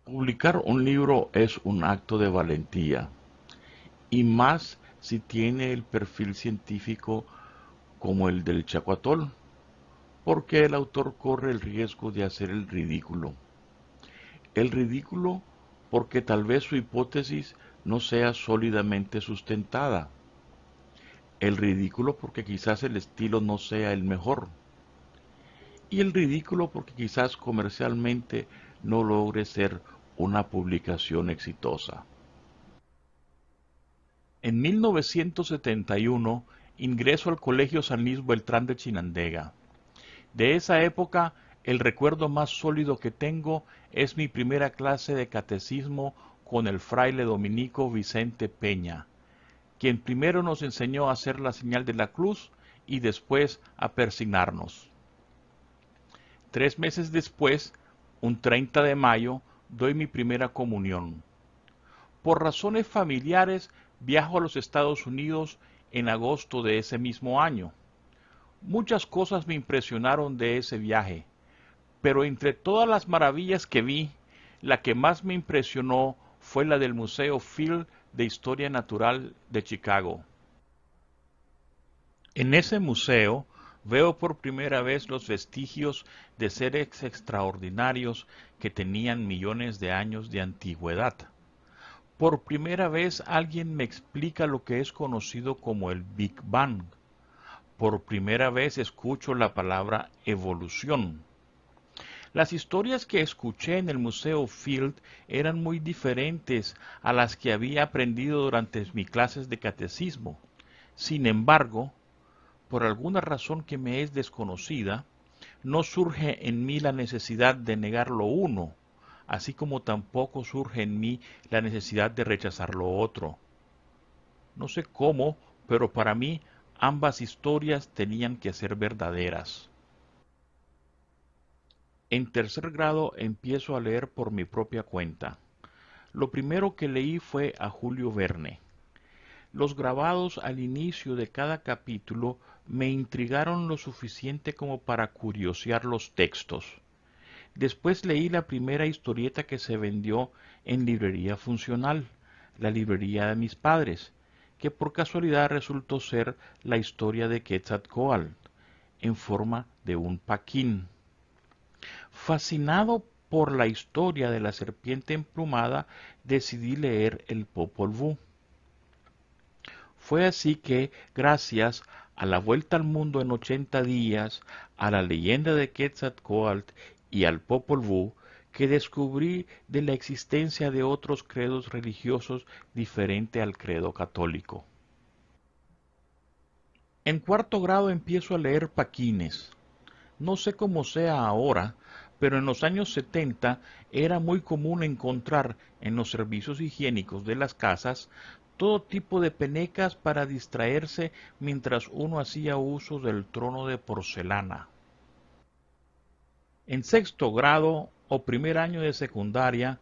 Publicar un libro es un acto de valentía, y más si tiene el perfil científico como el del Chacuatol, porque el autor corre el riesgo de hacer el ridículo. El ridículo porque tal vez su hipótesis no sea sólidamente sustentada. El ridículo porque quizás el estilo no sea el mejor. Y el ridículo porque quizás comercialmente no logre ser una publicación exitosa. En 1971 ingreso al Colegio San Luis Beltrán de Chinandega. De esa época, el recuerdo más sólido que tengo es mi primera clase de catecismo con el fraile dominico Vicente Peña, quien primero nos enseñó a hacer la señal de la cruz y después a persignarnos. 3 meses después, un 30 de mayo, doy mi primera comunión. Por razones familiares, viajo a los Estados Unidos en agosto de ese mismo año. Muchas cosas me impresionaron de ese viaje, pero entre todas las maravillas que vi, la que más me impresionó fue la del Museo Field de Historia Natural de Chicago. En ese museo veo por primera vez los vestigios de seres extraordinarios que tenían millones de años de antigüedad. Por primera vez alguien me explica lo que es conocido como el Big Bang. Por primera vez escucho la palabra evolución. Las historias que escuché en el Museo Field eran muy diferentes a las que había aprendido durante mis clases de catecismo. Sin embargo, por alguna razón que me es desconocida, no surge en mí la necesidad de negar lo uno, así como tampoco surge en mí la necesidad de rechazar lo otro. No sé cómo, pero para mí ambas historias tenían que ser verdaderas. En tercer grado empiezo a leer por mi propia cuenta. Lo primero que leí fue a Julio Verne. Los grabados al inicio de cada capítulo me intrigaron lo suficiente como para curiosear los textos. Después leí la primera historieta que se vendió en librería funcional, la librería de mis padres, que por casualidad resultó ser la historia de Quetzalcóatl, en forma de un paquín. Fascinado por la historia de la serpiente emplumada, decidí leer el Popol Vuh. Fue así que, gracias a la vuelta al mundo en 80 días, a la leyenda de Quetzalcóatl y al Popol Vuh, que descubrí de la existencia de otros credos religiosos diferente al credo católico. En cuarto grado empiezo a leer Paquines. No sé cómo sea ahora, pero en los años 70 era muy común encontrar en los servicios higiénicos de las casas todo tipo de penecas para distraerse mientras uno hacía uso del trono de porcelana. En sexto grado o primer año de secundaria,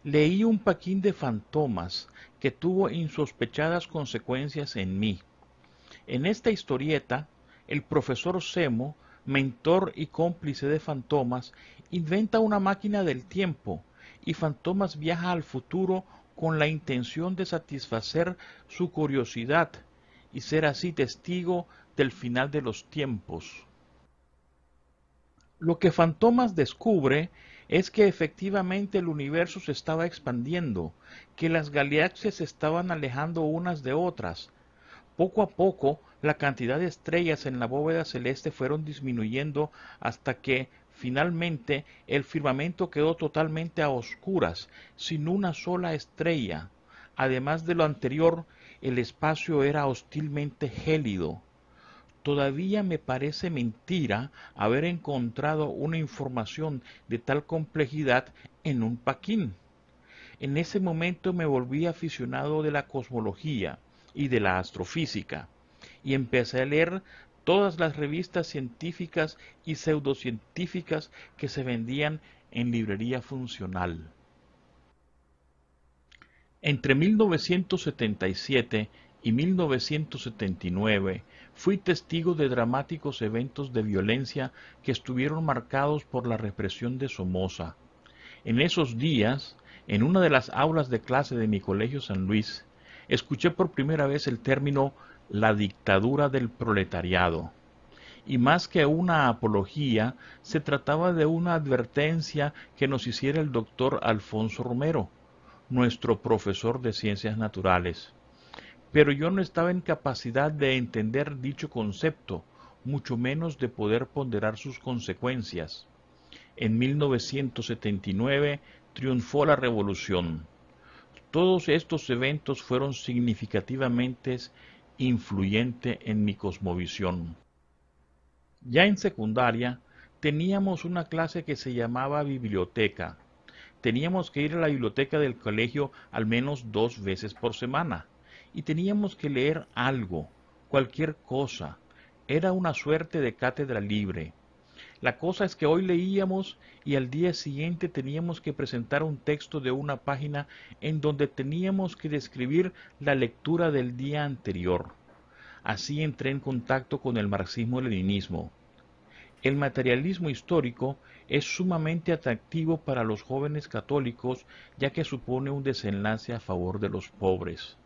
leí un paquín de fantomas que tuvo insospechadas consecuencias en mí. En esta historieta, el profesor Semo, mentor y cómplice de Fantomas, inventa una máquina del tiempo y Fantomas viaja al futuro con la intención de satisfacer su curiosidad y ser así testigo del final de los tiempos. Lo que Fantomas descubre es que efectivamente el universo se estaba expandiendo, que las galaxias se estaban alejando unas de otras. Poco a poco, la cantidad de estrellas en la bóveda celeste fueron disminuyendo hasta que, finalmente, el firmamento quedó totalmente a oscuras, sin una sola estrella. Además de lo anterior, el espacio era hostilmente gélido. Todavía me parece mentira haber encontrado una información de tal complejidad en un paquín. En ese momento me volví aficionado de la cosmología y de la astrofísica, y empecé a leer todas las revistas científicas y pseudocientíficas que se vendían en librería funcional. Entre 1977 y 1979 fui testigo de dramáticos eventos de violencia que estuvieron marcados por la represión de Somoza. En esos días, En una de las aulas de clase de mi colegio San Luis, escuché por primera vez el término la dictadura del proletariado. Y más que una apología, se trataba de una advertencia que nos hiciera el doctor Alfonso Romero, nuestro profesor de ciencias naturales. Pero yo no estaba en capacidad de entender dicho concepto, mucho menos de poder ponderar sus consecuencias. En 1979 triunfó la revolución. Todos estos eventos fueron significativamente influyentes en mi cosmovisión. Ya en secundaria teníamos una clase que se llamaba biblioteca. Teníamos que ir a la biblioteca del colegio al menos 2 veces por semana y teníamos que leer algo, cualquier cosa. Era una suerte de cátedra libre. La cosa es que hoy leíamos y al día siguiente teníamos que presentar un texto de una página en donde teníamos que describir la lectura del día anterior. Así entré en contacto con el marxismo-leninismo. El materialismo histórico es sumamente atractivo para los jóvenes católicos ya que supone un desenlace a favor de los pobres.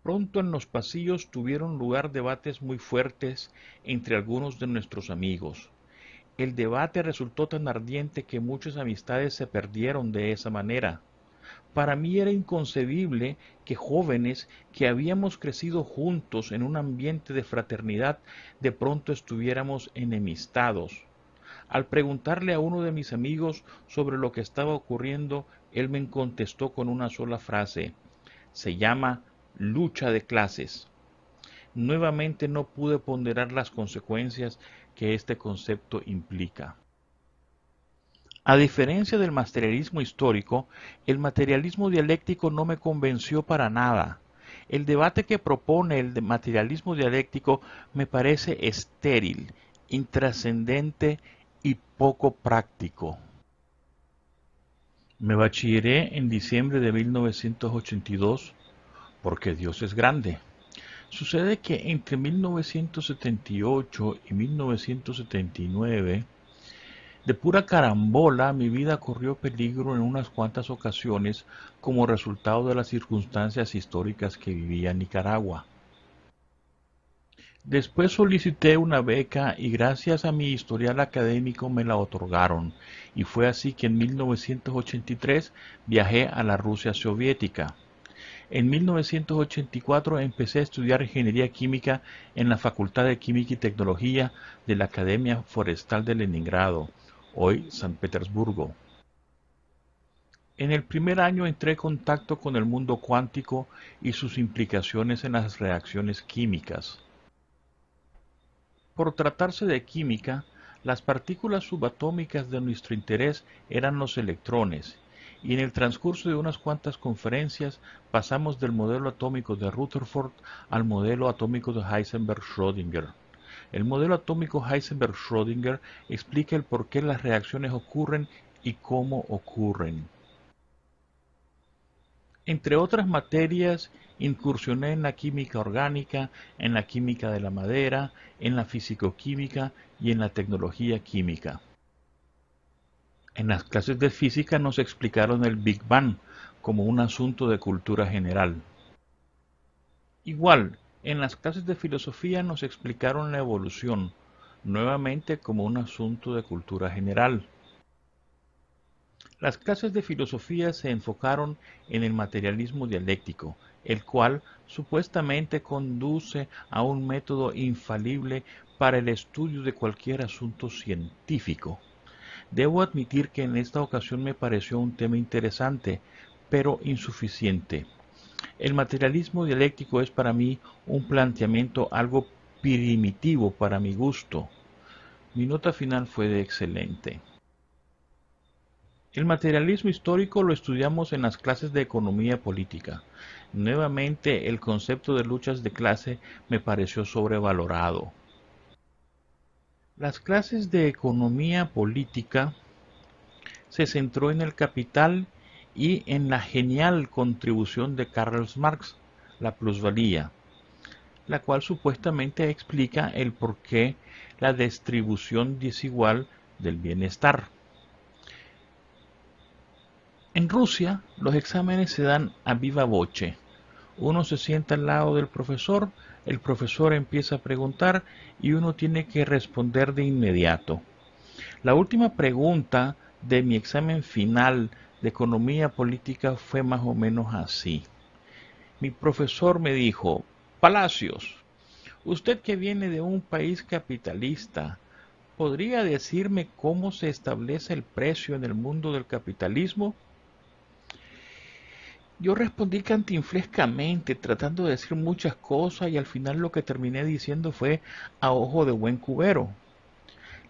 Pronto en los pasillos tuvieron lugar debates muy fuertes entre algunos de nuestros amigos. El debate resultó tan ardiente que muchas amistades se perdieron de esa manera. Para mí era inconcebible que jóvenes que habíamos crecido juntos en un ambiente de fraternidad de pronto estuviéramos enemistados. Al preguntarle a uno de mis amigos sobre lo que estaba ocurriendo, él me contestó con una sola frase: se llama lucha de clases. Nuevamente no pude ponderar las consecuencias que este concepto implica. A diferencia del materialismo histórico, el materialismo dialéctico no me convenció para nada. El debate que propone el materialismo dialéctico me parece estéril, intrascendente y poco práctico. Me bachilleré en diciembre de 1982 porque Dios es grande. Sucede que entre 1978 y 1979, de pura carambola, mi vida corrió peligro en unas cuantas ocasiones como resultado de las circunstancias históricas que vivía en Nicaragua. Después solicité una beca y gracias a mi historial académico me la otorgaron, y fue así que en 1983 viajé a la Rusia soviética. En 1984 empecé a estudiar ingeniería química en la Facultad de Química y Tecnología de la Academia Forestal de Leningrado, hoy San Petersburgo. En el primer año entré en contacto con el mundo cuántico y sus implicaciones en las reacciones químicas. Por tratarse de química, las partículas subatómicas de nuestro interés eran los electrones, y en el transcurso de unas cuantas conferencias pasamos del modelo atómico de Rutherford al modelo atómico de Heisenberg-Schrödinger. El modelo atómico Heisenberg-Schrödinger explica el por qué las reacciones ocurren y cómo ocurren. Entre otras materias, incursioné en la química orgánica, en la química de la madera, en la fisicoquímica y en la tecnología química. En las clases de física nos explicaron el Big Bang como un asunto de cultura general. Igual, en las clases de filosofía nos explicaron la evolución, nuevamente como un asunto de cultura general. Las clases de filosofía se enfocaron en el materialismo dialéctico, el cual supuestamente conduce a un método infalible para el estudio de cualquier asunto científico. Debo admitir que en esta ocasión me pareció un tema interesante, pero insuficiente. El materialismo dialéctico es para mí un planteamiento algo primitivo para mi gusto. Mi nota final fue de excelente. El materialismo histórico lo estudiamos en las clases de economía política. Nuevamente, el concepto de luchas de clase me pareció sobrevalorado. Las clases de economía política se centró en el capital y en la genial contribución de Karl Marx, la plusvalía, la cual supuestamente explica el porqué la distribución desigual del bienestar. En Rusia, los exámenes se dan a viva voce. Uno se sienta al lado del profesor, el profesor empieza a preguntar y uno tiene que responder de inmediato. La última pregunta de mi examen final de economía política fue más o menos así. Mi profesor me dijo: Palacios, usted que viene de un país capitalista, ¿podría decirme cómo se establece el precio en el mundo del capitalismo? Yo respondí cantinflescamente, tratando de decir muchas cosas, y al final lo que terminé diciendo fue a ojo de buen cubero.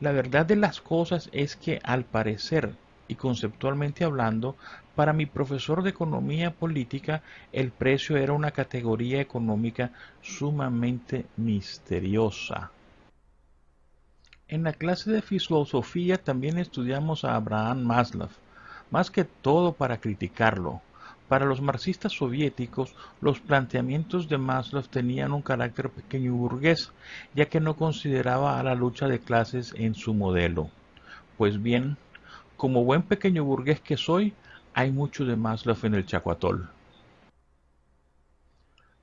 La verdad de las cosas es que, al parecer, y conceptualmente hablando, para mi profesor de economía política, el precio era una categoría económica sumamente misteriosa. En la clase de filosofía también estudiamos a Abraham Maslow, más que todo para criticarlo. Para los marxistas soviéticos, los planteamientos de Maslow tenían un carácter pequeño burgués, ya que no consideraba a la lucha de clases en su modelo. Pues bien, como buen pequeño burgués que soy, hay mucho de Maslow en el chacuatol.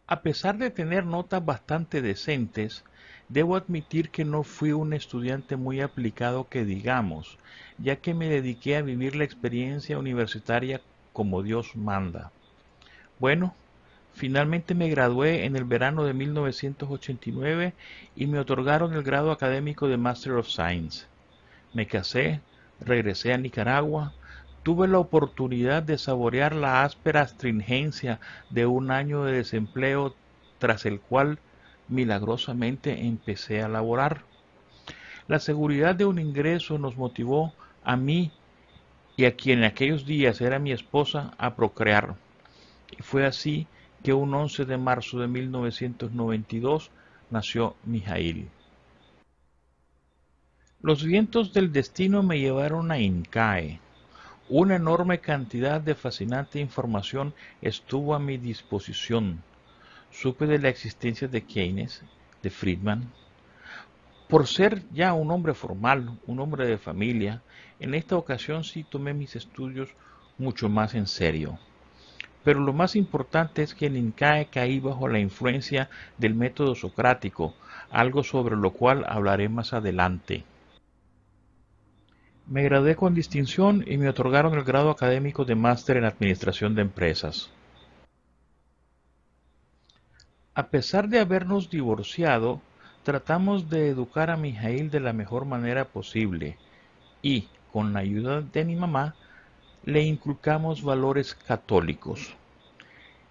A pesar de tener notas bastante decentes, debo admitir que no fui un estudiante muy aplicado que digamos, ya que me dediqué a vivir la experiencia universitaria como Dios manda. Bueno, finalmente me gradué en el verano de 1989 y me otorgaron el grado académico de Master of Science. Me casé, regresé a Nicaragua, tuve la oportunidad de saborear la áspera astringencia de un año de desempleo, tras el cual milagrosamente empecé a laborar. La seguridad de un ingreso nos motivó a mí y a quien en aquellos días era mi esposa a procrear. Y fue así que un 11 de marzo de 1992 nació Mijail. Los vientos del destino me llevaron a Incae. Una enorme cantidad de fascinante información estuvo a mi disposición. Supe de la existencia de Keynes, de Friedman. Por ser ya un hombre formal, un hombre de familia, en esta ocasión sí tomé mis estudios mucho más en serio. Pero lo más importante es que en Incae caí bajo la influencia del método socrático, algo sobre lo cual hablaré más adelante. Me gradué con distinción y me otorgaron el grado académico de Máster en Administración de Empresas. A pesar de habernos divorciado, tratamos de educar a Mijail de la mejor manera posible y, con la ayuda de mi mamá, le inculcamos valores católicos.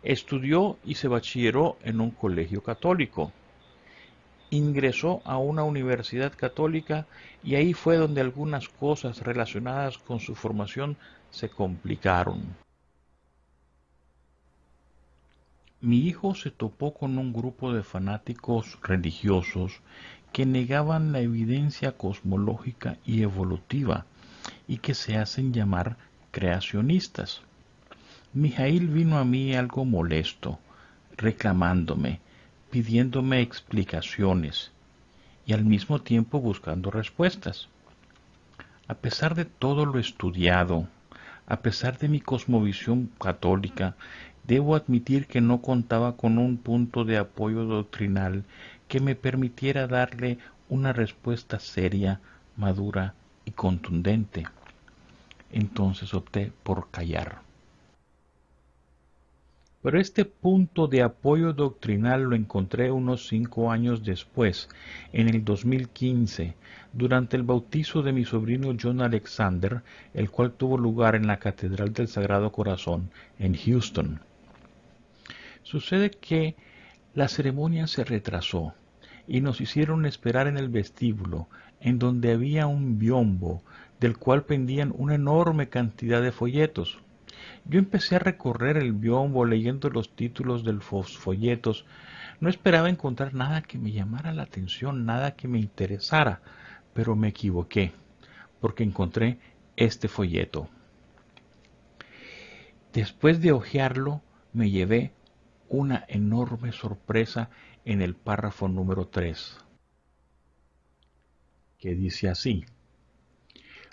Estudió y se bachilleró en un colegio católico. Ingresó a una universidad católica y ahí fue donde algunas cosas relacionadas con su formación se complicaron. Mi hijo se topó con un grupo de fanáticos religiosos que negaban la evidencia cosmológica y evolutiva y que se hacen llamar creacionistas. Mijail vino a mí algo molesto, reclamándome, pidiéndome explicaciones y al mismo tiempo buscando respuestas. A pesar de todo lo estudiado, a pesar de mi cosmovisión católica, debo admitir que no contaba con un punto de apoyo doctrinal que me permitiera darle una respuesta seria, madura y contundente. Entonces opté por callar. Pero este punto de apoyo doctrinal lo encontré unos 5 años después, en el 2015, durante el bautizo de mi sobrino John Alexander, el cual tuvo lugar en la Catedral del Sagrado Corazón, en Houston. Sucede que la ceremonia se retrasó y nos hicieron esperar en el vestíbulo, en donde había un biombo, del cual pendían una enorme cantidad de folletos. Yo empecé a recorrer el biombo leyendo los títulos de los folletos. No esperaba encontrar nada que me llamara la atención, nada que me interesara, pero me equivoqué, porque encontré este folleto. Después de hojearlo, me llevé una enorme sorpresa en el párrafo número 3, que dice así: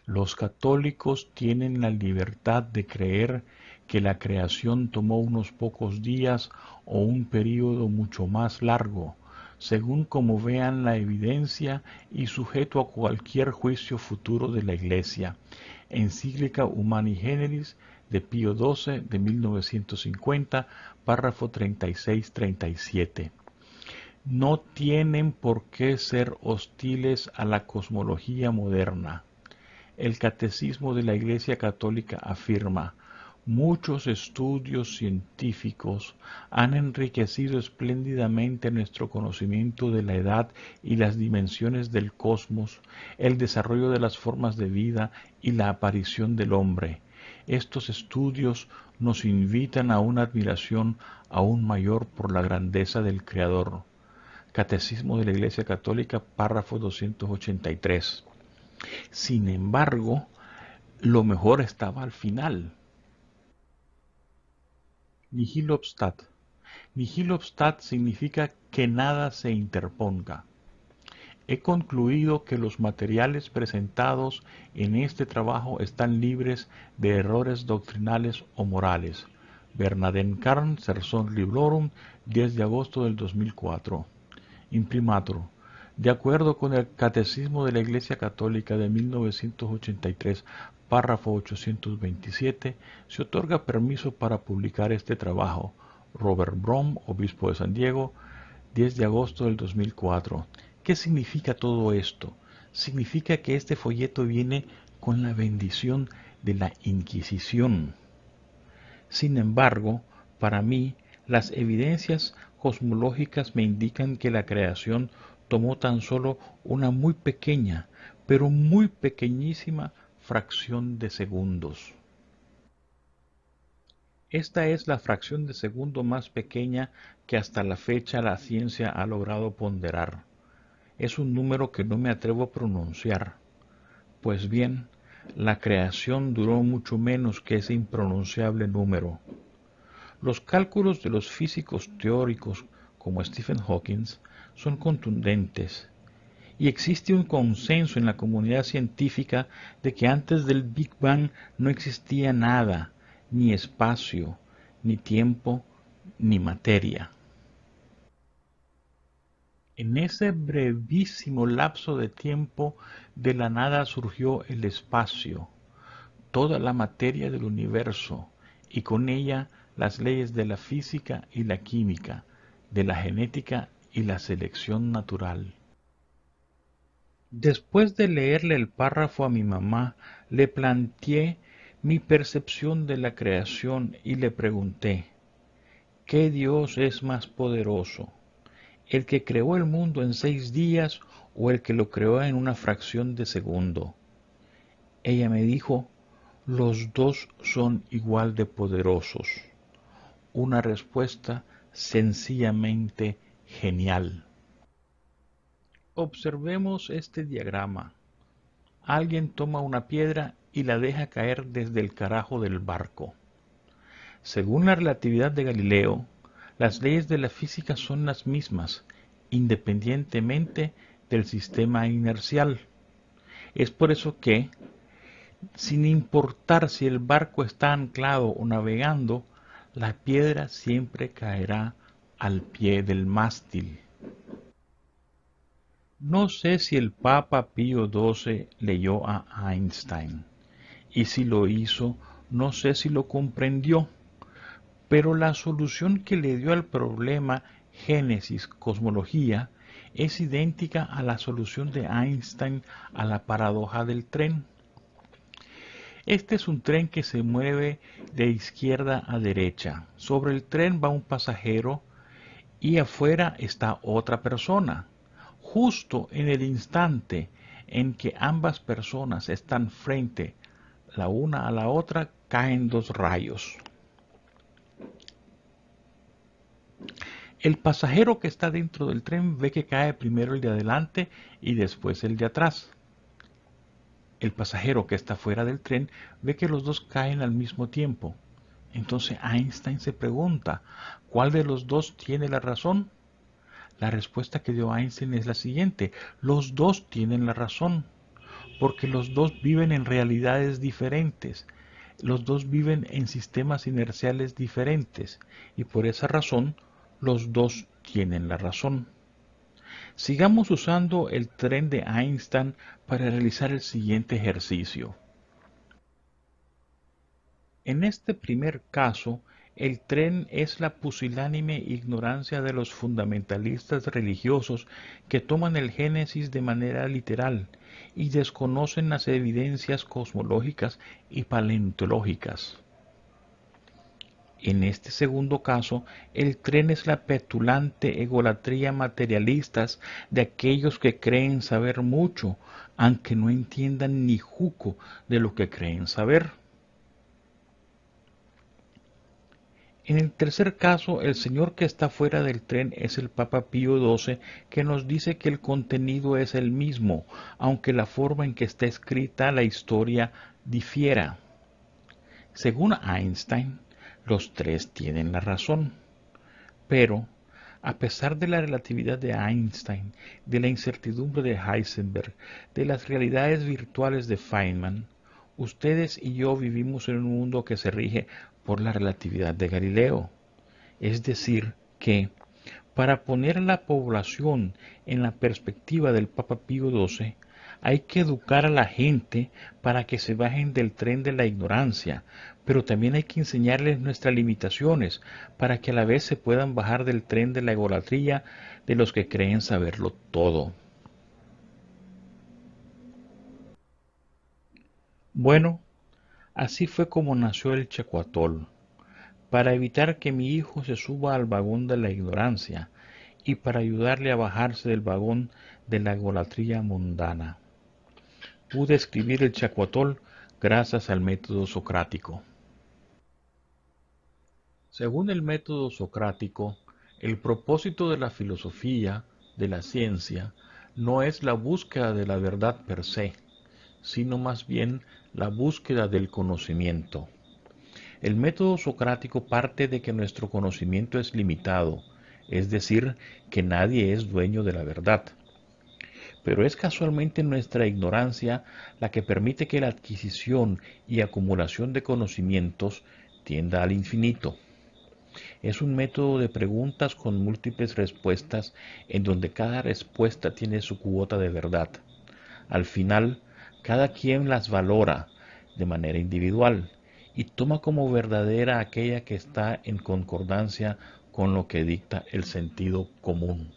Los católicos tienen la libertad de creer que la creación tomó unos pocos días o un período mucho más largo, según como vean la evidencia y sujeto a cualquier juicio futuro de la Iglesia. Encíclica Humani Generis de Pío XII de 1950, párrafo 36-37. No tienen por qué ser hostiles a la cosmología moderna. El Catecismo de la Iglesia Católica afirma: muchos estudios científicos han enriquecido espléndidamente nuestro conocimiento de la edad y las dimensiones del cosmos, el desarrollo de las formas de vida y la aparición del hombre. Estos estudios nos invitan a una admiración aún mayor por la grandeza del Creador. Catecismo de la Iglesia Católica, párrafo 283. Sin embargo, lo mejor estaba al final. Nihil obstat. Nihil obstat significa que nada se interponga. He concluido que los materiales presentados en este trabajo están libres de errores doctrinales o morales. Bernardin Carn, Serson Librorum, 10 de agosto del 2004. Imprimatur. De acuerdo con el Catecismo de la Iglesia Católica de 1983, párrafo 827, se otorga permiso para publicar este trabajo. Robert Brom, obispo de San Diego, 10 de agosto del 2004. ¿Qué significa todo esto? Significa que este folleto viene con la bendición de la Inquisición. Sin embargo, para mí, las evidencias cosmológicas me indican que la creación tomó tan solo una muy pequeña, pero muy pequeñísima fracción de segundos. Esta es la fracción de segundo más pequeña que hasta la fecha la ciencia ha logrado ponderar. Es un número que no me atrevo a pronunciar. Pues bien, la creación duró mucho menos que ese impronunciable número. Los cálculos de los físicos teóricos como Stephen Hawking son contundentes, y existe un consenso en la comunidad científica de que antes del Big Bang no existía nada, ni espacio, ni tiempo, ni materia. En ese brevísimo lapso de tiempo, de la nada surgió el espacio, toda la materia del universo, y con ella las leyes de la física y la química, de la genética y la selección natural. Después de leerle el párrafo a mi mamá, le planteé mi percepción de la creación y le pregunté: ¿qué Dios es más poderoso? ¿El que creó el mundo en 6 días o el que lo creó en una fracción de segundo? Ella me dijo: los dos son igual de poderosos. Una respuesta sencillamente genial. Observemos este diagrama. Alguien toma una piedra y la deja caer desde el carajo del barco. Según la relatividad de Galileo, las leyes de la física son las mismas, independientemente del sistema inercial. Es por eso que, sin importar si el barco está anclado o navegando, la piedra siempre caerá al pie del mástil. No sé si el Papa Pío XII leyó a Einstein, y si lo hizo, no sé si lo comprendió, pero la solución que le dio al problema Génesis-cosmología es idéntica a la solución de Einstein a la paradoja del tren. Este es un tren que se mueve de izquierda a derecha. Sobre el tren va un pasajero y afuera está otra persona. Justo en el instante en que ambas personas están frente la una a la otra, caen 2 rayos. El pasajero que está dentro del tren ve que cae primero el de adelante y después el de atrás. El pasajero que está fuera del tren ve que los dos caen al mismo tiempo. Entonces Einstein se pregunta: ¿cuál de los dos tiene la razón? La respuesta que dio Einstein es la siguiente: los dos tienen la razón. porque los dos viven en realidades diferentes, los dos viven en sistemas inerciales diferentes, y por esa razón los dos tienen la razón. Sigamos usando el tren de Einstein para realizar el siguiente ejercicio. En este primer caso, el tren es la pusilánime ignorancia de los fundamentalistas religiosos que toman el Génesis de manera literal y desconocen las evidencias cosmológicas y paleontológicas. En este segundo caso, el tren es la petulante egolatría materialistas de aquellos que creen saber mucho, aunque no entiendan ni juco de lo que creen saber. En el tercer caso, el señor que está fuera del tren es el Papa Pío XII, que nos dice que el contenido es el mismo, aunque la forma en que está escrita la historia difiera. Según Einstein, los tres tienen la razón. Pero, a pesar de la relatividad de Einstein, de la incertidumbre de Heisenberg, de las realidades virtuales de Feynman, ustedes y yo vivimos en un mundo que se rige por la relatividad de Galileo. Es decir, que, para poner a la población en la perspectiva del Papa Pío XII, hay que educar a la gente para que se bajen del tren de la ignorancia, pero también hay que enseñarles nuestras limitaciones para que a la vez se puedan bajar del tren de la egolatría de los que creen saberlo todo. Bueno, así fue como nació el Chacuatol, para evitar que mi hijo se suba al vagón de la ignorancia y para ayudarle a bajarse del vagón de la egolatría mundana. Pude escribir el Chacuatol gracias al método socrático. Según el método socrático, el propósito de la filosofía, de la ciencia, no es la búsqueda de la verdad per se, sino más bien la búsqueda del conocimiento. El método socrático parte de que nuestro conocimiento es limitado, es decir, que nadie es dueño de la verdad. Pero es casualmente nuestra ignorancia la que permite que la adquisición y acumulación de conocimientos tienda al infinito. Es un método de preguntas con múltiples respuestas en donde cada respuesta tiene su cuota de verdad. Al final, cada quien las valora de manera individual y toma como verdadera aquella que está en concordancia con lo que dicta el sentido común.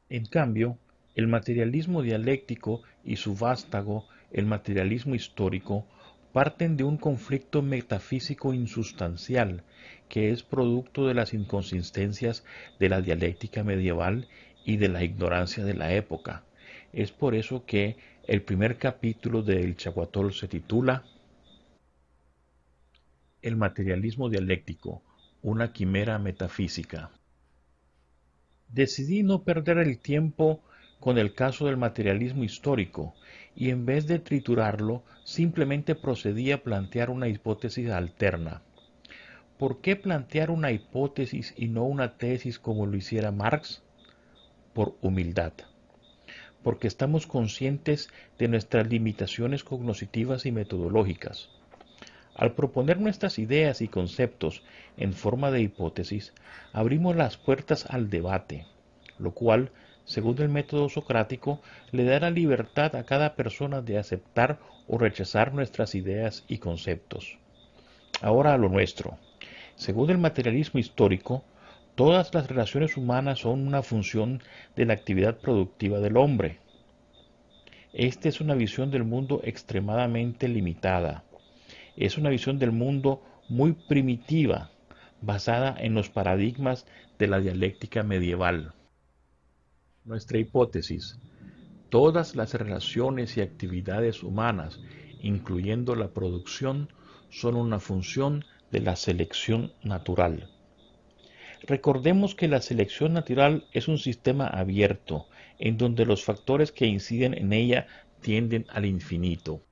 En cambio, el materialismo dialéctico y su vástago, el materialismo histórico, parten de un conflicto metafísico insustancial que es producto de las inconsistencias de la dialéctica medieval y de la ignorancia de la época. Es por eso que el primer capítulo del Chacuatol se titula El materialismo dialéctico, una quimera metafísica. Decidí no perder el tiempo con el caso del materialismo histórico y en vez de triturarlo, simplemente procedí a plantear una hipótesis alterna. ¿Por qué plantear una hipótesis y no una tesis como lo hiciera Marx? Por humildad. Porque estamos conscientes de nuestras limitaciones cognitivas y metodológicas. Al proponer nuestras ideas y conceptos en forma de hipótesis, abrimos las puertas al debate, lo cual, según el método socrático, le da la libertad a cada persona de aceptar o rechazar nuestras ideas y conceptos. Ahora a lo nuestro. Según el materialismo histórico, todas las relaciones humanas son una función de la actividad productiva del hombre. Esta es una visión del mundo extremadamente limitada. Es una visión del mundo muy primitiva, basada en los paradigmas de la dialéctica medieval. Nuestra hipótesis: todas las relaciones y actividades humanas, incluyendo la producción, son una función de la selección natural. Recordemos que la selección natural es un sistema abierto, en donde los factores que inciden en ella tienden al infinito.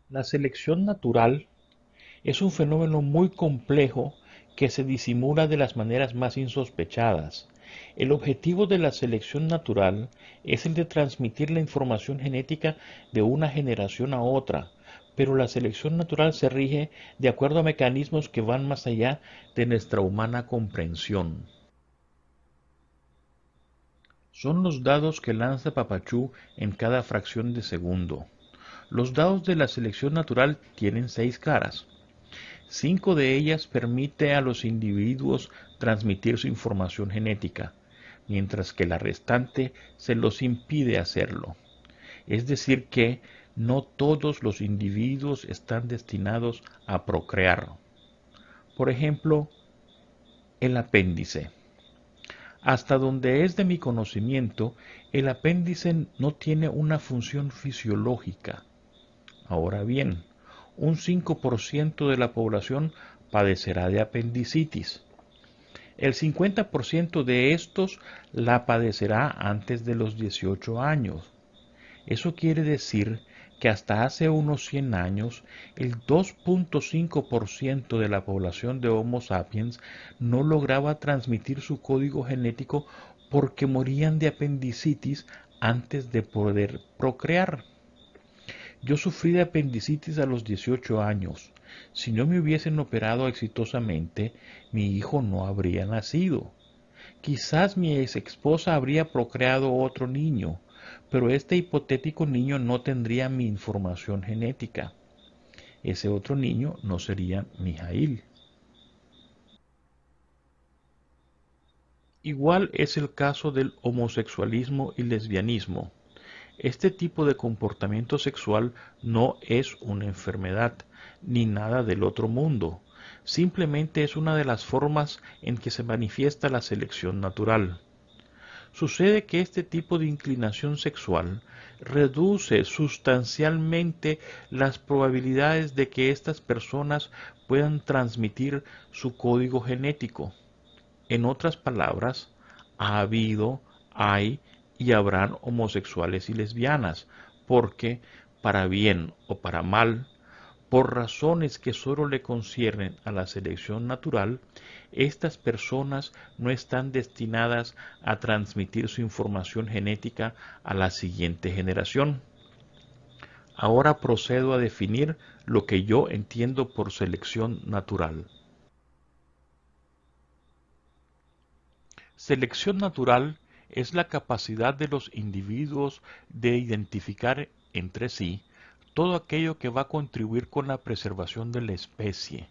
La selección natural es un fenómeno muy complejo que se disimula de las maneras más insospechadas, El objetivo de la selección natural es el de transmitir la información genética de una generación a otra, pero la selección natural se rige de acuerdo a mecanismos que van más allá de nuestra humana comprensión. Son los dados que lanza Papachú en cada fracción de segundo. Los dados de la selección natural tienen 6 caras. 5 de ellas permite a los individuos transmitir su información genética, mientras que la restante se los impide hacerlo. Es decir que no todos los individuos están destinados a procrear. Por ejemplo, el apéndice. Hasta donde es de mi conocimiento, el apéndice no tiene una función fisiológica. Ahora bien, un 5% de la población padecerá de apendicitis. El 50% de estos la padecerá antes de los 18 años. Eso quiere decir que hasta hace unos 100 años, el 2.5% de la población de Homo sapiens no lograba transmitir su código genético porque morían de apendicitis antes de poder procrear. Yo sufrí de apendicitis a los 18 años. Si no me hubiesen operado exitosamente, mi hijo no habría nacido. Quizás mi ex esposa habría procreado otro niño, pero este hipotético niño no tendría mi información genética. Ese otro niño no sería Mijail. Igual es el caso del homosexualismo y lesbianismo. Este tipo de comportamiento sexual no es una enfermedad, ni nada del otro mundo. Simplemente es una de las formas en que se manifiesta la selección natural. Sucede que este tipo de inclinación sexual reduce sustancialmente las probabilidades de que estas personas puedan transmitir su código genético. En otras palabras, ha habido, hay y habrán homosexuales y lesbianas, porque, para bien o para mal, por razones que sólo le conciernen a la selección natural, estas personas no están destinadas a transmitir su información genética a la siguiente generación. Ahora procedo a definir lo que yo entiendo por selección natural. Selección natural es la capacidad de los individuos de identificar entre sí todo aquello que va a contribuir con la preservación de la especie,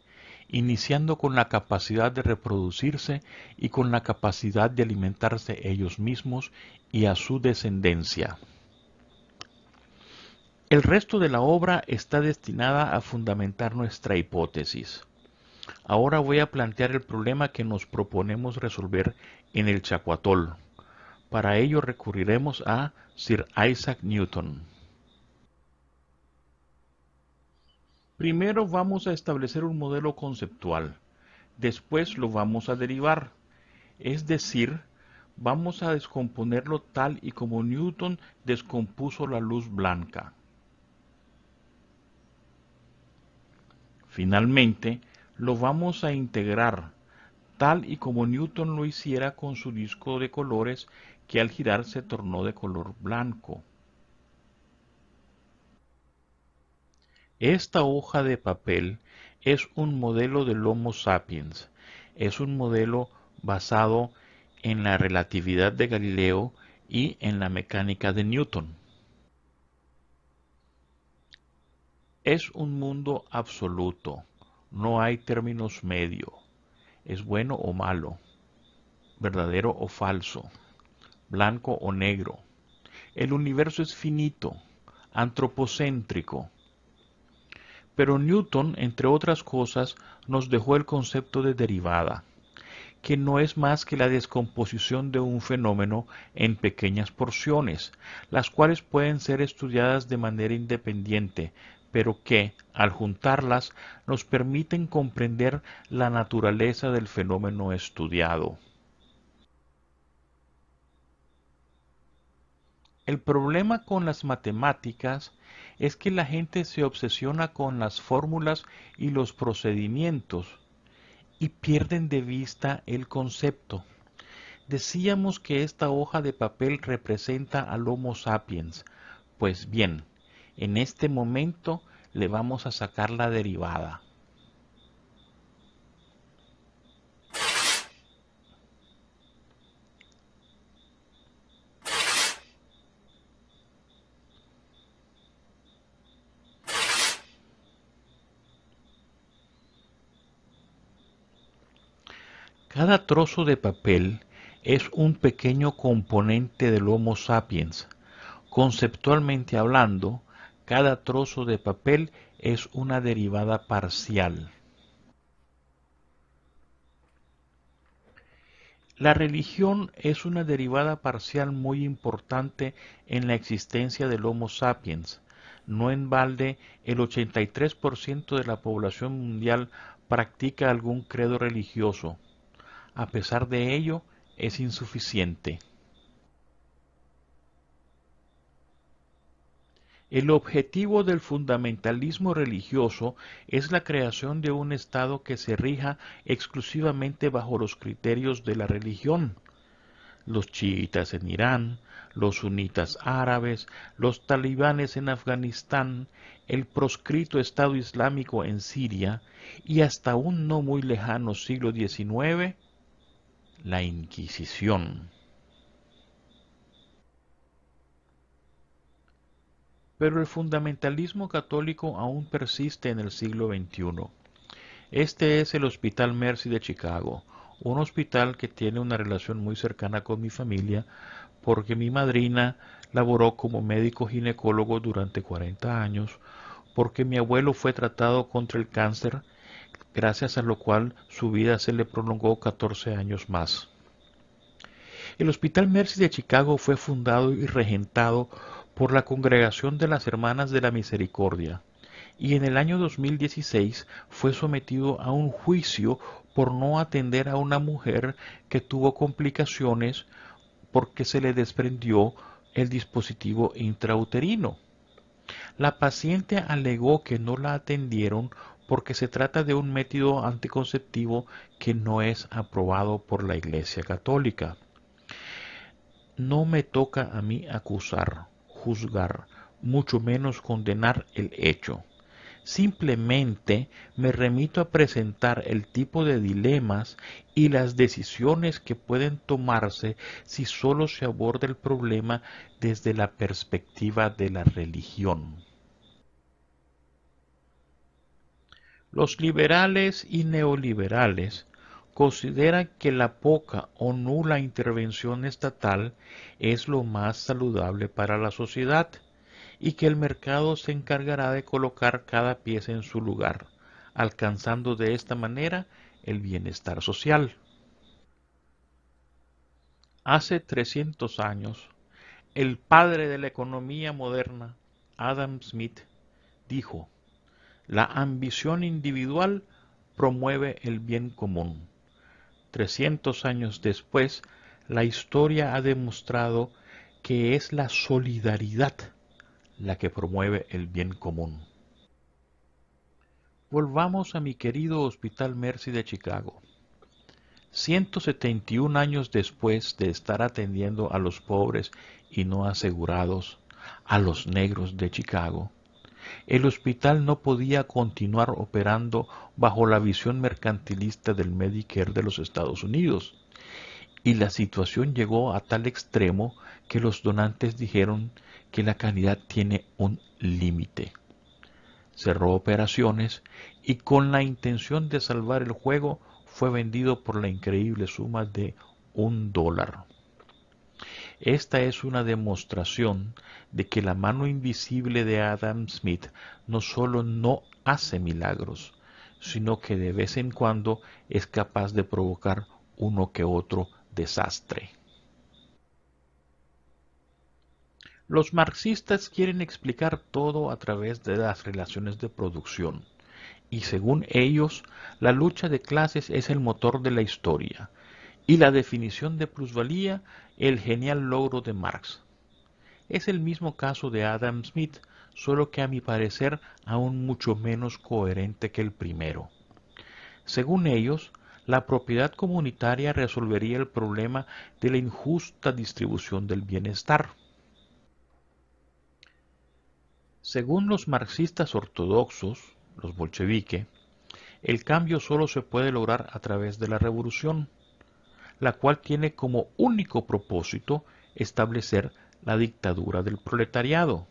iniciando con la capacidad de reproducirse y con la capacidad de alimentarse ellos mismos y a su descendencia. El resto de la obra está destinada a fundamentar nuestra hipótesis. Ahora voy a plantear el problema que nos proponemos resolver en el Chacuatol. Para ello recurriremos a Sir Isaac Newton. Primero vamos a establecer un modelo conceptual, después lo vamos a derivar, es decir, vamos a descomponerlo tal y como Newton descompuso la luz blanca. Finalmente, lo vamos a integrar, tal y como Newton lo hiciera con su disco de colores que al girar se tornó de color blanco. Esta hoja de papel es un modelo del Homo sapiens, es un modelo basado en la relatividad de Galileo y en la mecánica de Newton. Es un mundo absoluto, no hay términos medio, es bueno o malo, verdadero o falso, blanco o negro. El universo es finito, antropocéntrico. Pero Newton, entre otras cosas, nos dejó el concepto de derivada, que no es más que la descomposición de un fenómeno en pequeñas porciones, las cuales pueden ser estudiadas de manera independiente, pero que, al juntarlas, nos permiten comprender la naturaleza del fenómeno estudiado. El problema con las matemáticas es que la gente se obsesiona con las fórmulas y los procedimientos y pierden de vista el concepto. Decíamos que esta hoja de papel representa al Homo sapiens. Pues bien, en este momento le vamos a sacar la derivada. Cada trozo de papel es un pequeño componente del Homo sapiens. Conceptualmente hablando, cada trozo de papel es una derivada parcial. La religión es una derivada parcial muy importante en la existencia del Homo sapiens. No en balde, el 83% de la población mundial practica algún credo religioso. A pesar de ello, es insuficiente. El objetivo del fundamentalismo religioso es la creación de un Estado que se rija exclusivamente bajo los criterios de la religión. Los chiitas en Irán, los sunitas árabes, los talibanes en Afganistán, el proscrito Estado Islámico en Siria y hasta un no muy lejano siglo XIX, la Inquisición. Pero el fundamentalismo católico aún persiste en el siglo XXI. Este es el Hospital Mercy de Chicago, un hospital que tiene una relación muy cercana con mi familia porque mi madrina laboró como médico ginecólogo durante 40 años, porque mi abuelo fue tratado contra el cáncer, gracias a lo cual su vida se le prolongó 14 años más. El Hospital Mercy de Chicago fue fundado y regentado por la Congregación de las Hermanas de la Misericordia, y en el año 2016 fue sometido a un juicio por no atender a una mujer que tuvo complicaciones porque se le desprendió el dispositivo intrauterino. La paciente alegó que no la atendieron porque se trata de un método anticonceptivo que no es aprobado por la Iglesia Católica. No me toca a mí acusar, juzgar, mucho menos condenar el hecho. Simplemente me remito a presentar el tipo de dilemas y las decisiones que pueden tomarse si solo se aborda el problema desde la perspectiva de la religión. Los liberales y neoliberales consideran que la poca o nula intervención estatal es lo más saludable para la sociedad y que el mercado se encargará de colocar cada pieza en su lugar, alcanzando de esta manera el bienestar social. Hace 300 años, el padre de la economía moderna, Adam Smith, dijo: la ambición individual promueve el bien común. 300 años después, la historia ha demostrado que es la solidaridad la que promueve el bien común. Volvamos a mi querido Hospital Mercy de Chicago. 171 años después de estar atendiendo a los pobres y no asegurados, a los negros de Chicago, el hospital no podía continuar operando bajo la visión mercantilista del Medicare de los Estados Unidos, y la situación llegó a tal extremo que los donantes dijeron que la calidad tiene un límite. Cerró operaciones y con la intención de salvar el juego fue vendido por la increíble suma de $1. Esta es una demostración de que la mano invisible de Adam Smith no solo no hace milagros, sino que de vez en cuando es capaz de provocar uno que otro desastre. Los marxistas quieren explicar todo a través de las relaciones de producción, y según ellos, la lucha de clases es el motor de la historia, y la definición de plusvalía el genial logro de Marx. Es el mismo caso de Adam Smith, solo que a mi parecer aún mucho menos coherente que el primero. Según ellos, La propiedad comunitaria resolvería el problema de la injusta distribución del bienestar. Según los marxistas ortodoxos, los bolcheviques, el cambio solo se puede lograr a través de la revolución, la cual tiene como único propósito establecer la dictadura del proletariado.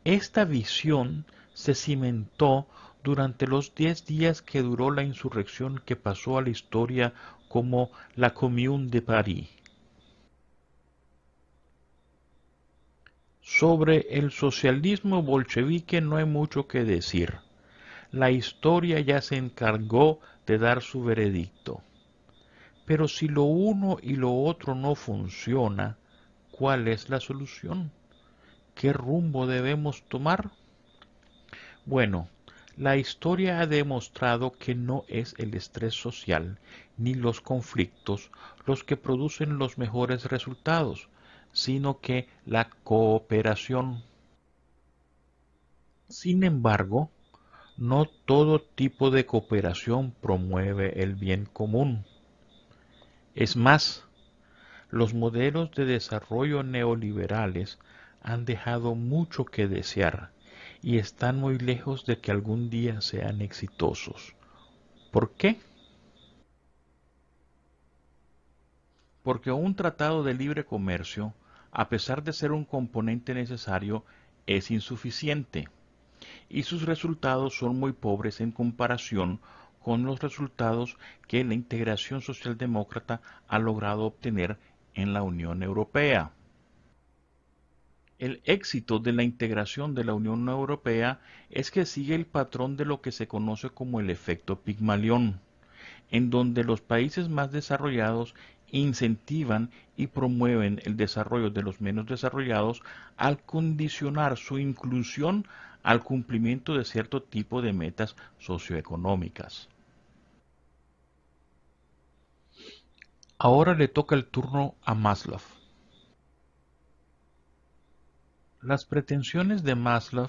Esta visión se cimentó durante los 10 días que duró la insurrección que pasó a la historia como la Commune de París. Sobre el socialismo bolchevique no hay mucho que decir. La historia ya se encargó de dar su veredicto. Pero si lo uno y lo otro no funciona, ¿cuál es la solución? ¿Qué rumbo debemos tomar? Bueno, la historia ha demostrado que no es el estrés social ni los conflictos los que producen los mejores resultados, sino que la cooperación. Sin embargo, no todo tipo de cooperación promueve el bien común. Es más, los modelos de desarrollo neoliberales han dejado mucho que desear y están muy lejos de que algún día sean exitosos. ¿Por qué? Porque un tratado de libre comercio, a pesar de ser un componente necesario, es insuficiente y sus resultados son muy pobres en comparación con los resultados que la integración socialdemócrata ha logrado obtener en la Unión Europea. El éxito de la integración de la Unión Europea es que sigue el patrón de lo que se conoce como el efecto Pigmalión, en donde los países más desarrollados incentivan y promueven el desarrollo de los menos desarrollados al condicionar su inclusión al cumplimiento de cierto tipo de metas socioeconómicas. Ahora le toca el turno a Maslow. Las pretensiones de Maslow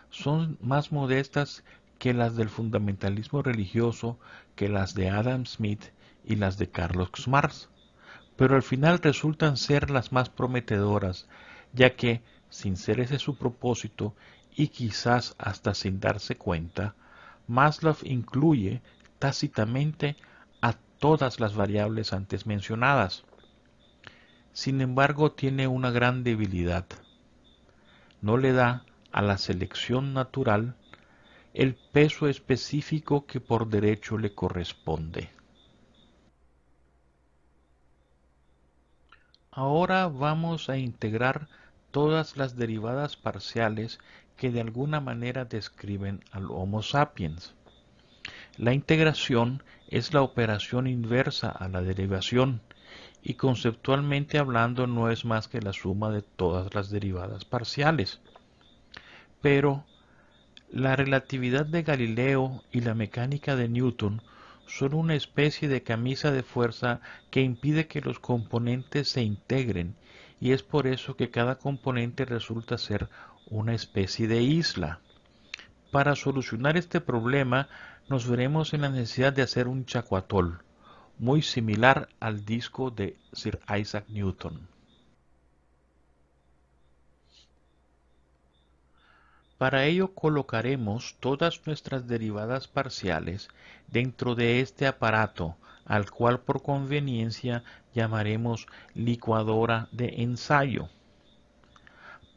son más modestas que las del fundamentalismo religioso, que las de Adam Smith y las de Carlos Marx, pero al final resultan ser las más prometedoras, ya que, sin ser ese su propósito, y quizás hasta sin darse cuenta, Maslow incluye tácitamente a todas las variables antes mencionadas. Sin embargo, tiene una gran debilidad. No le da a la selección natural el peso específico que por derecho le corresponde. Ahora vamos a integrar todas las derivadas parciales que de alguna manera describen al Homo sapiens. La integración es la operación inversa a la derivación y conceptualmente hablando no es más que la suma de todas las derivadas parciales. Pero la relatividad de Galileo y la mecánica de Newton son una especie de camisa de fuerza que impide que los componentes se integren y es por eso que cada componente resulta ser una especie de isla. Para solucionar este problema nos veremos en la necesidad de hacer un chacuatol, muy similar al disco de Sir Isaac Newton. Para ello colocaremos todas nuestras derivadas parciales dentro de este aparato, al cual por conveniencia llamaremos licuadora de ensayo.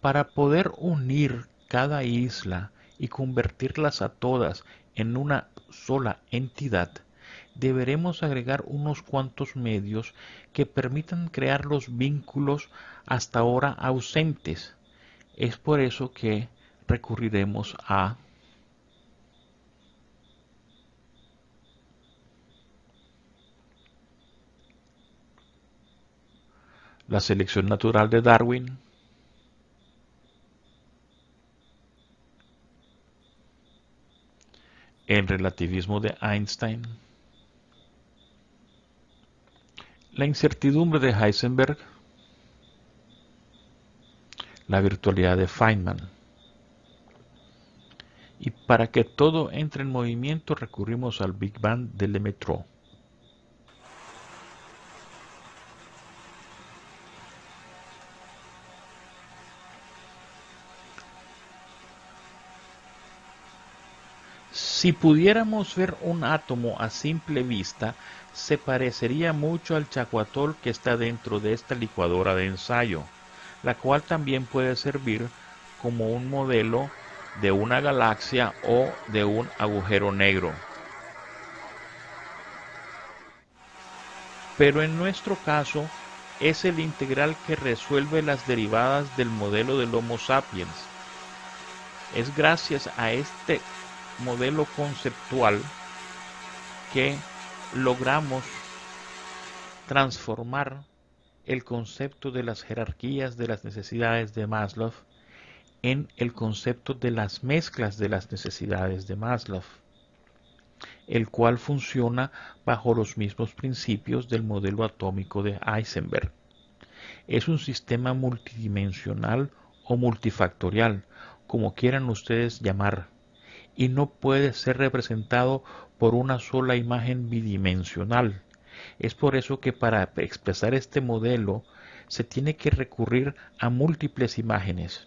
Para poder unir cada isla y convertirlas a todas en una sola entidad, deberemos agregar unos cuantos medios que permitan crear los vínculos hasta ahora ausentes. Es por eso que recurriremos a la selección natural de Darwin, el relativismo de Einstein, la incertidumbre de Heisenberg, la virtualidad de Feynman. Y para que todo entre en movimiento recurrimos al Big Bang de Lemaitre. Si pudiéramos ver un átomo a simple vista, se parecería mucho al chacuatol que está dentro de esta licuadora de ensayo, la cual también puede servir como un modelo de una galaxia o de un agujero negro. Pero en nuestro caso es el integral que resuelve las derivadas del modelo del Homo sapiens. Es gracias a este modelo conceptual que logramos transformar el concepto de las jerarquías de las necesidades de Maslow en el concepto de las mezclas de las necesidades de Maslow, el cual funciona bajo los mismos principios del modelo atómico de Heisenberg. Es un sistema multidimensional o multifactorial, como quieran ustedes llamar, y no puede ser representado por una sola imagen bidimensional. Es por eso que para expresar este modelo se tiene que recurrir a múltiples imágenes.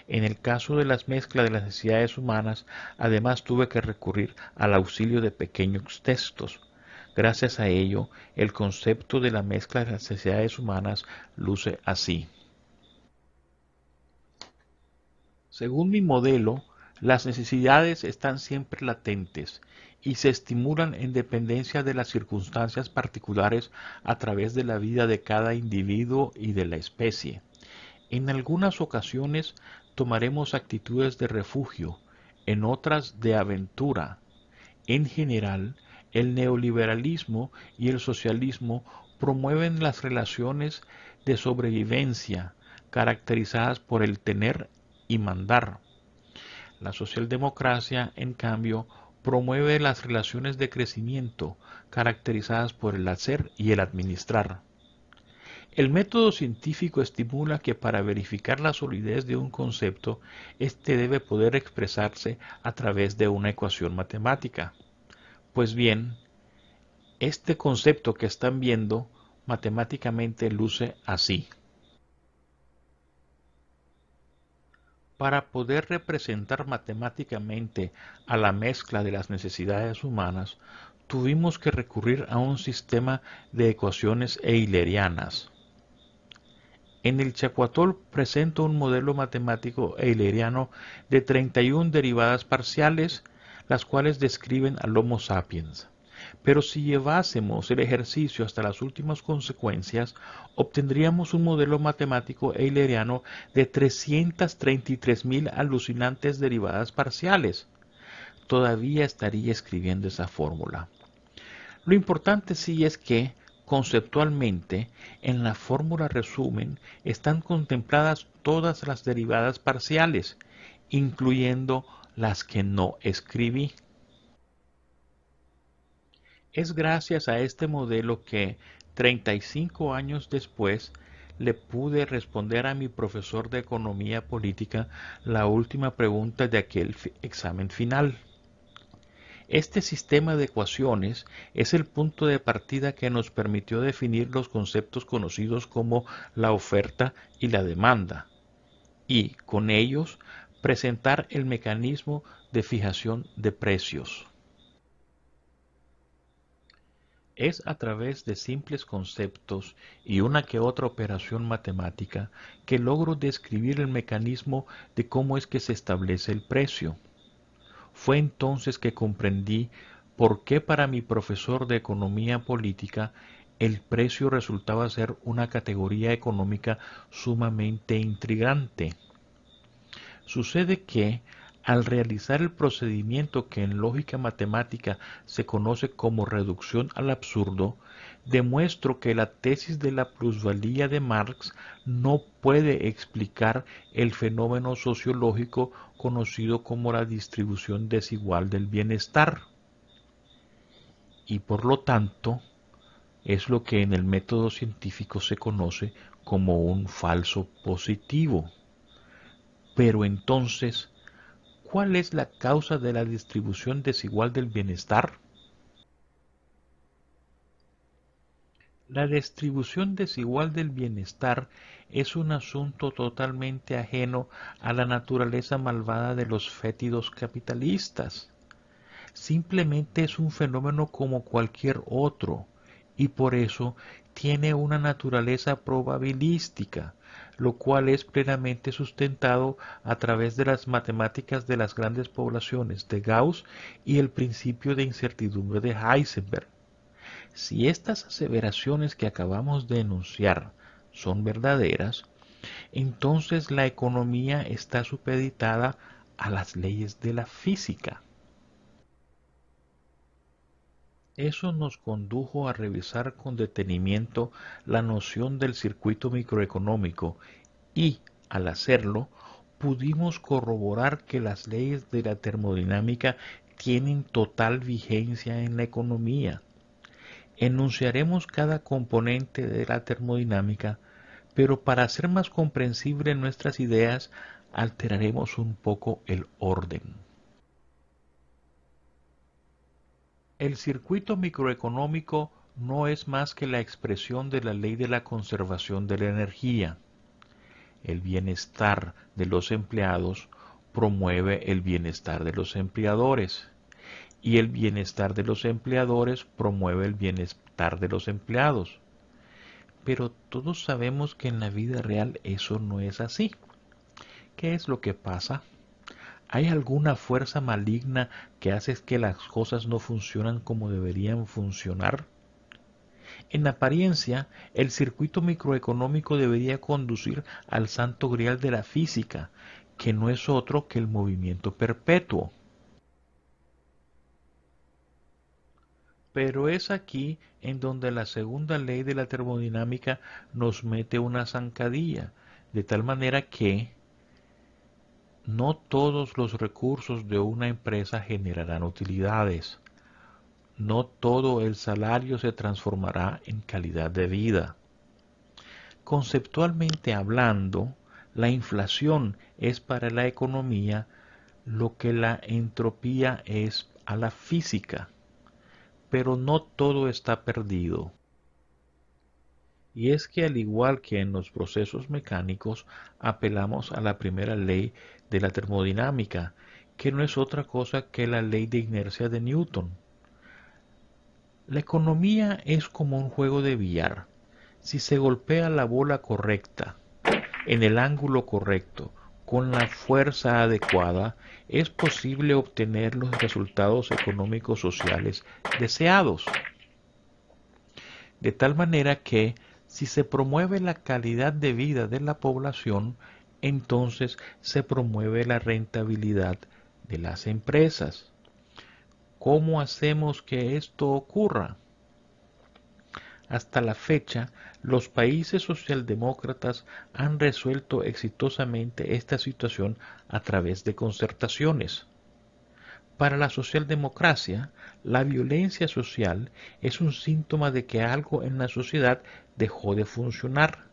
En el caso de las mezclas de las necesidades humanas, además tuve que recurrir al auxilio de pequeños textos. Gracias a ello, el concepto de la mezcla de las necesidades humanas luce así. Según mi modelo, las necesidades están siempre latentes y se estimulan en dependencia de las circunstancias particulares a través de la vida de cada individuo y de la especie. En algunas ocasiones tomaremos actitudes de refugio, en otras de aventura. En general, el neoliberalismo y el socialismo promueven las relaciones de sobrevivencia, caracterizadas por el tener y mandar. La socialdemocracia, en cambio, promueve las relaciones de crecimiento, caracterizadas por el hacer y el administrar. El método científico estimula que para verificar la solidez de un concepto, éste debe poder expresarse a través de una ecuación matemática. Pues bien, este concepto que están viendo matemáticamente luce así. Para poder representar matemáticamente a la mezcla de las necesidades humanas, tuvimos que recurrir a un sistema de ecuaciones eulerianas. En el chacuatol presento un modelo matemático euleriano de 31 derivadas parciales, las cuales describen al Homo sapiens. Pero si llevásemos el ejercicio hasta las últimas consecuencias, obtendríamos un modelo matemático euleriano de 333.000 alucinantes derivadas parciales. Todavía estaría escribiendo esa fórmula. Lo importante sí es que, conceptualmente, en la fórmula resumen están contempladas todas las derivadas parciales, incluyendo las que no escribí. Es gracias a este modelo que, 35 años después, le pude responder a mi profesor de economía política la última pregunta de aquel examen final. Este sistema de ecuaciones es el punto de partida que nos permitió definir los conceptos conocidos como la oferta y la demanda, y, con ellos, presentar el mecanismo de fijación de precios. Es a través de simples conceptos y una que otra operación matemática que logro describir el mecanismo de cómo es que se establece el precio. Fue entonces que comprendí por qué para mi profesor de economía política el precio resultaba ser una categoría económica sumamente intrigante. Sucede que, al realizar el procedimiento que en lógica matemática se conoce como reducción al absurdo, demuestro que la tesis de la plusvalía de Marx no puede explicar el fenómeno sociológico conocido como la distribución desigual del bienestar. Y por lo tanto, es lo que en el método científico se conoce como un falso positivo. Pero entonces, ¿cuál es la causa de la distribución desigual del bienestar? La distribución desigual del bienestar es un asunto totalmente ajeno a la naturaleza malvada de los fétidos capitalistas. simplemente es un fenómeno como cualquier otro y por eso tiene una naturaleza probabilística, lo cual es plenamente sustentado a través de las matemáticas de las grandes poblaciones de Gauss y el principio de incertidumbre de Heisenberg. Si estas aseveraciones que acabamos de enunciar son verdaderas, entonces la economía está supeditada a las leyes de la física. Eso nos condujo a revisar con detenimiento la noción del circuito microeconómico y, al hacerlo, pudimos corroborar que las leyes de la termodinámica tienen total vigencia en la economía. Enunciaremos cada componente de la termodinámica, pero para hacer más comprensible nuestras ideas, alteraremos un poco el orden. El circuito microeconómico no es más que la expresión de la ley de la conservación de la energía. El bienestar de los empleados promueve el bienestar de los empleadores y el bienestar de los empleadores promueve el bienestar de los empleados. Pero todos sabemos que en la vida real eso no es así. ¿Qué es lo que pasa? ¿Hay alguna fuerza maligna que hace que las cosas no funcionan como deberían funcionar? En apariencia, el circuito microeconómico debería conducir al santo grial de la física, que no es otro que el movimiento perpetuo. Pero es aquí en donde la segunda ley de la termodinámica nos mete una zancadilla, de tal manera que no todos los recursos de una empresa generarán utilidades. No todo el salario se transformará en calidad de vida. Conceptualmente hablando, la inflación es para la economía lo que la entropía es a la física, pero no todo está perdido. Y es que al igual que en los procesos mecánicos, apelamos a la primera ley de la termodinámica, que no es otra cosa que la ley de inercia de Newton. La economía es como un juego de billar. Si se golpea la bola correcta, en el ángulo correcto, con la fuerza adecuada, es posible obtener los resultados económicos sociales deseados. De tal manera que, si se promueve la calidad de vida de la población, entonces se promueve la rentabilidad de las empresas. ¿Cómo hacemos que esto ocurra? Hasta la fecha, los países socialdemócratas han resuelto exitosamente esta situación a través de concertaciones. Para la socialdemocracia, la violencia social es un síntoma de que algo en la sociedad dejó de funcionar.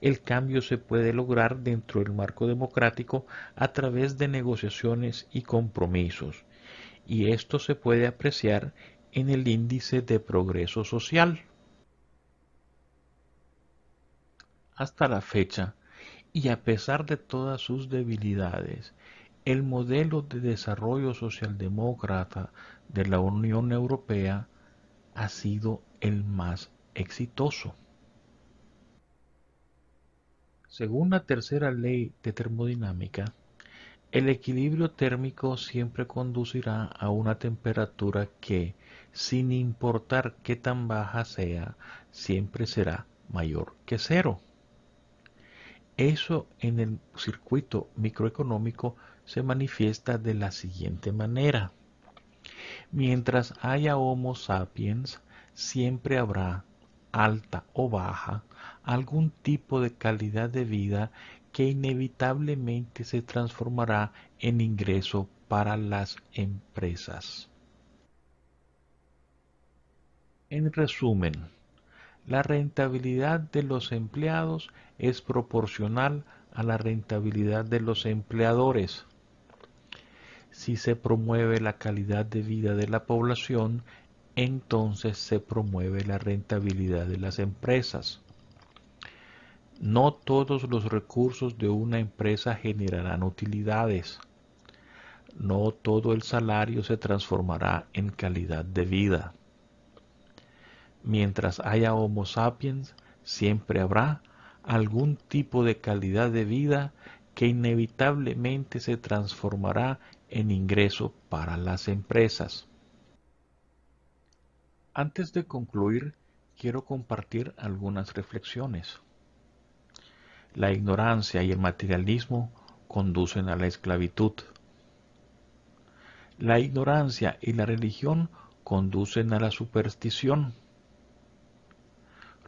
El cambio se puede lograr dentro del marco democrático a través de negociaciones y compromisos, y esto se puede apreciar en el índice de progreso social. Hasta la fecha, y a pesar de todas sus debilidades, el modelo de desarrollo socialdemócrata de la Unión Europea ha sido el más exitoso. Según la tercera ley de termodinámica, el equilibrio térmico siempre conducirá a una temperatura que, sin importar qué tan baja sea, siempre será mayor que cero. Eso en el circuito microeconómico se manifiesta de la siguiente manera. Mientras haya Homo sapiens, siempre habrá, alta o baja, algún tipo de calidad de vida que inevitablemente se transformará en ingreso para las empresas. En resumen, la rentabilidad de los empleados es proporcional a la rentabilidad de los empleadores. Si se promueve la calidad de vida de la población, entonces se promueve la rentabilidad de las empresas. No todos los recursos de una empresa generarán utilidades. no todo el salario se transformará en calidad de vida. Mientras haya Homo sapiens, siempre habrá algún tipo de calidad de vida que inevitablemente se transformará en ingreso para las empresas. Antes de concluir, quiero compartir algunas reflexiones. La ignorancia y el materialismo conducen a la esclavitud. La ignorancia y la religión conducen a la superstición.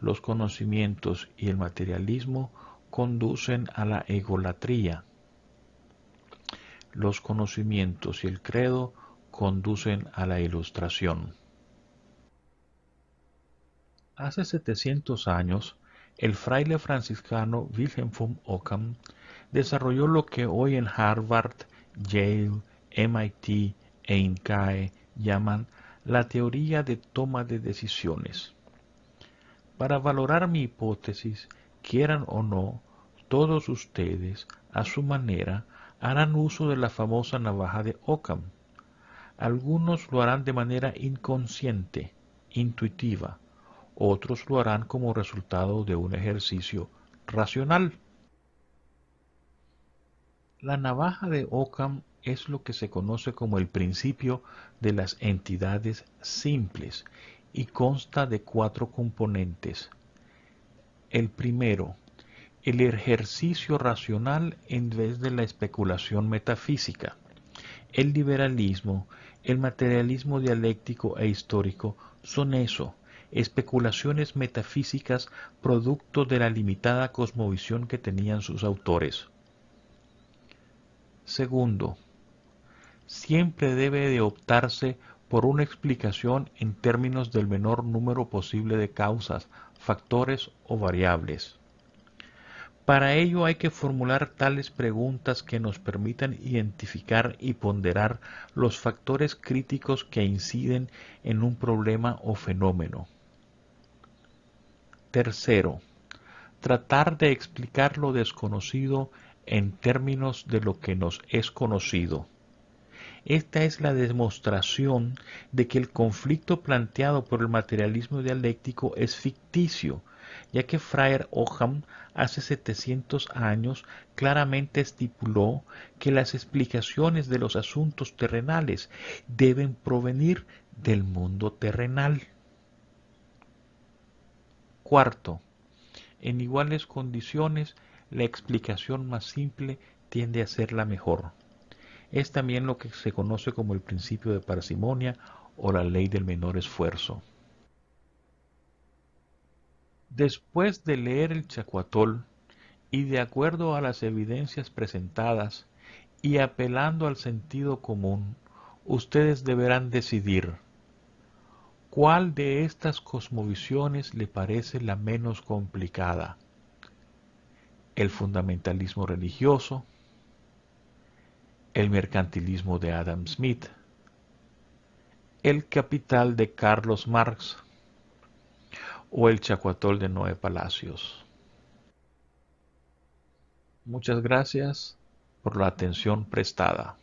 Los conocimientos y el materialismo conducen a la egolatría. Los conocimientos y el credo conducen a la ilustración. Hace 700 años, el fraile franciscano Wilhelm von Ockham desarrolló lo que hoy en Harvard, Yale, MIT e INCAE llaman la teoría de toma de decisiones. Para valorar mi hipótesis, quieran o no, todos ustedes, a su manera, harán uso de la famosa navaja de Ockham. Algunos lo harán de manera inconsciente, intuitiva, otros lo harán como resultado de un ejercicio racional. La navaja de Ockham es lo que se conoce como el principio de las entidades simples y consta de 4 componentes. El primero, el ejercicio racional en vez de la especulación metafísica. El liberalismo, el materialismo dialéctico e histórico son eso, especulaciones metafísicas producto de la limitada cosmovisión que tenían sus autores. Segundo, siempre debe de optarse por una explicación en términos del menor número posible de causas, factores o variables. Para ello hay que formular tales preguntas que nos permitan identificar y ponderar los factores críticos que inciden en un problema o fenómeno. Tercero, tratar de explicar lo desconocido en términos de lo que nos es conocido. Esta es la demostración de que el conflicto planteado por el materialismo dialéctico es ficticio, ya que Freiherr Occam hace 700 años claramente estipuló que las explicaciones de los asuntos terrenales deben provenir del mundo terrenal. Cuarto, en iguales condiciones, la explicación más simple tiende a ser la mejor. Es también lo que se conoce como el principio de parsimonia o la ley del menor esfuerzo. Después de leer el Chacuatol y de acuerdo a las evidencias presentadas y apelando al sentido común, ustedes deberán decidir cuál de estas cosmovisiones le parece la menos complicada: el fundamentalismo religioso, el mercantilismo de Adam Smith, el Capital de Carlos Marx o el Chacuatol de Noé Palacios. Muchas gracias por la atención prestada.